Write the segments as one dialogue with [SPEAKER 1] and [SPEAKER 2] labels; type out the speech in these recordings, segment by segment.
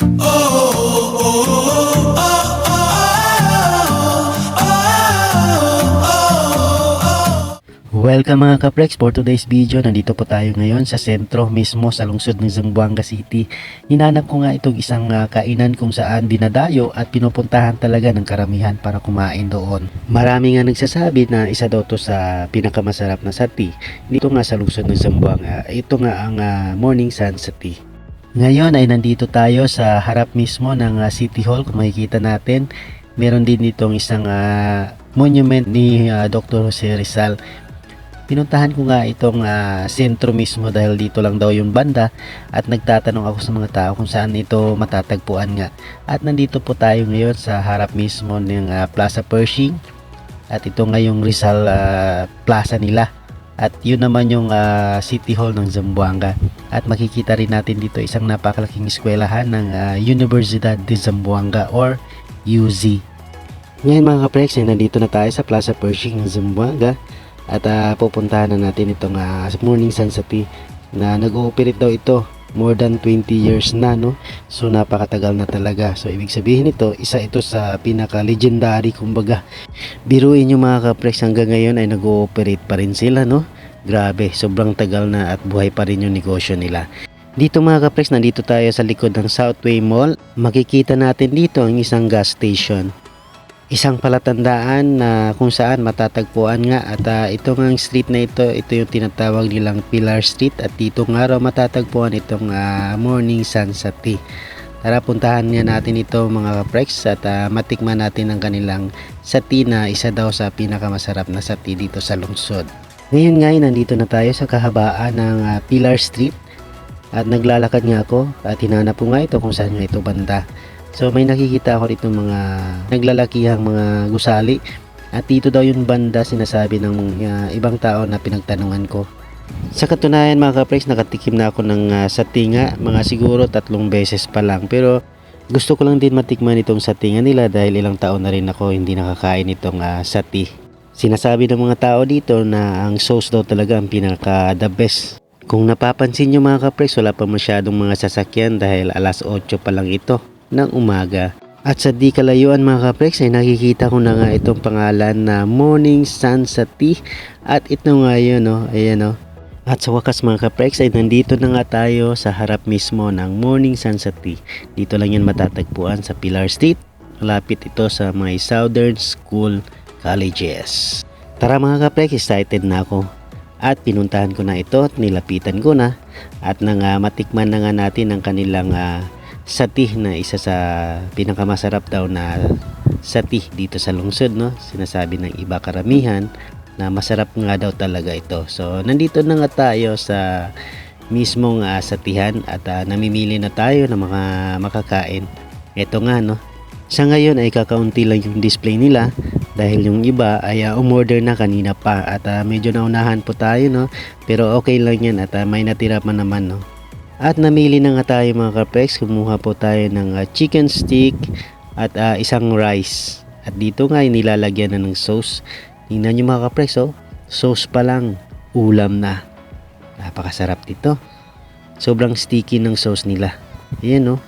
[SPEAKER 1] Welcome mga kaprex, for today's video. Nandito po tayo ngayon sa sentro mismo sa lungsod ng Zamboanga City. Hinanap ko nga itong isang kainan kung saan dinadayo at pinupuntahan talaga ng karamihan para kumain doon. Marami nga nagsasabi na isa daw to sa pinakamasarap na sati dito nga sa lungsod ng Zamboanga. Ito nga ang Morning Sun Sati. Ngayon ay nandito tayo sa harap mismo ng City Hall. Kung makikita natin, meron din ditong isang monument ni Dr. Jose Rizal. Pinuntahan ko nga itong sentro mismo dahil dito lang daw yung banda at nagtatanong ako sa mga tao kung saan ito matatagpuan nga. At nandito po tayo ngayon sa harap mismo ng Plaza Pershing at ito nga yung Rizal Plaza nila. At yun naman yung City Hall ng Zamboanga. At makikita rin natin dito isang napakalaking eskwelahan ng Universidad de Zamboanga or UZ. Ngayon mga kaprex, nandito na tayo sa Plaza Pershing ng Zamboanga. At pupuntahan na natin itong Morning Sun Sati na nag-ooperate daw ito more than 20 years na, no? So napakatagal na talaga. So ibig sabihin ito, isa ito sa pinaka-legendary kumbaga. Biruin nyo mga kaprex, hanggang ngayon ay nag-ooperate pa rin sila, no? Grabe, sobrang tagal na at buhay pa rin yung negosyo nila. Dito mga kaprex, nandito tayo sa likod ng Southway Mall. Makikita natin dito ang isang gas station. Isang palatandaan na kung saan matatagpuan nga at ito ngang street na ito yung tinatawag nilang Pilar Street at dito nga raw matatagpuan itong Morning Sun Sati. Tara, puntahan nga natin ito mga kaprex at matikman natin ang kanilang sati na isa daw sa pinakamasarap na sati dito sa lungsod. Ngayon nga nandito na tayo sa kahabaan ng Pilar Street at naglalakad nga ako at hinanap ko nga ito kung saan nga ito banda. So may nakikita ako dito mga naglalakihang mga gusali at dito daw yung banda sinasabi ng ibang tao na pinagtanungan ko. Sa katunayan mga kaprex, nakatikim na ako ng sati nga mga siguro 3 beses pa lang, pero gusto ko lang din matikman itong sati nga nila dahil ilang taon na rin ako hindi nakakain itong sati. Sinasabi ng mga tao dito na ang sauce daw talaga ang pinaka the best. Kung napapansin nyo mga kaprex, wala pa masyadong mga sasakyan dahil alas 8 pa lang ito ng umaga. At sa di kalayuan mga kaprex ay nakikita ko na nga itong pangalan na Morning Sun Sati at ito nga yun, no? Ayan, no? At sa wakas mga kaprex ay nandito na nga tayo sa harap mismo ng Morning Sun Sati. Dito lang yan matatagpuan sa Pilar Street. Malapit ito sa mga Southern School Colleges. Tara mga kaprex, excited na ako at pinuntahan ko na ito at nilapitan ko na at nang matikman na nga natin ang kanilang sati na isa sa pinakamasarap daw na sati dito sa lungsod, no? Sinasabi ng iba karamihan na masarap nga daw talaga ito. So nandito na nga tayo sa mismong satihan at namimili na tayo ng mga makakain. Ito nga, no? Sa ngayon ay kakaunti lang yung display nila dahil yung iba ay umorder na kanina pa at medyo naunahan po tayo, no? Pero okay lang yan at may natira pa naman, no? At namili na nga tayo mga kaprex. Kumuha po tayo ng chicken stick at isang rice. At dito nga nilalagyan na ng sauce. Tingnan nyo mga kaprex, oh. Sauce pa lang, ulam na. Napakasarap dito. Sobrang sticky ng sauce nila. Ayan, oh.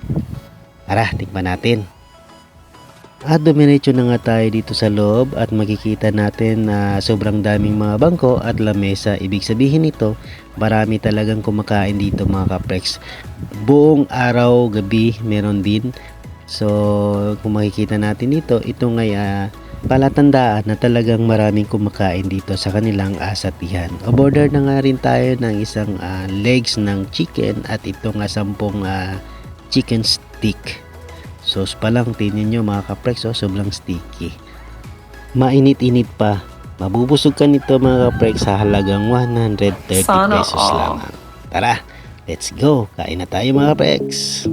[SPEAKER 1] Tara, tikman natin. At dumiretso na nga tayo dito sa loob at makikita natin na sobrang daming mga bangko at lamesa. Ibig sabihin nito, marami talagang kumakain dito mga kaprex. Buong araw, gabi, meron din. So, kung makikita natin dito, ito ngay palatandaan na talagang maraming kumakain dito sa kanilang satihan. O-order na nga rin tayo ng isang legs ng chicken at ito nga 10 chicken stick. Sauce pa lang, tingnan nyo mga kaprex, oh, sobrang sticky. Mainit-init pa. Mabubusog ka nito mga kaprex sa halagang 130 pesos lang. Tara, let's go. Kain na tayo mga kaprex.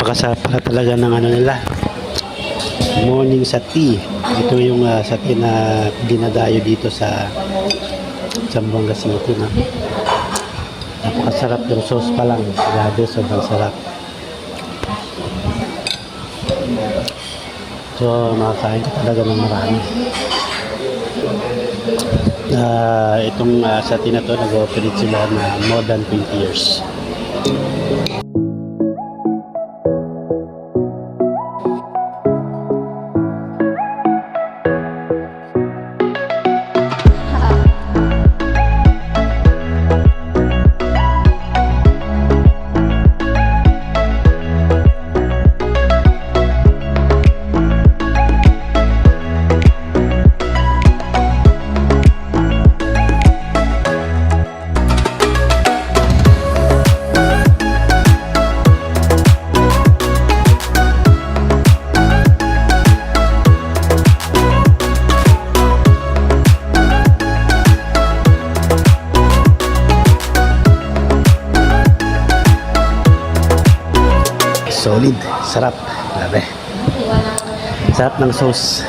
[SPEAKER 1] Napakasarap pala talaga ng ano nila. Morning sa tea. Ito yung sa tea na dinadayo dito sa Zamboanga City. No? Napakasarap yung sauce pa lang. Grabe, sobrang sarap. So, makakain ka talaga ng marami. Itong sa tea na to, nag-operate sila na more than 20 years. Solid, sarap. Grabe. Sarap ng sauce.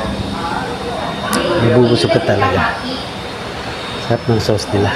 [SPEAKER 1] Nabubusog ka talaga. Sarap ng sauce nila.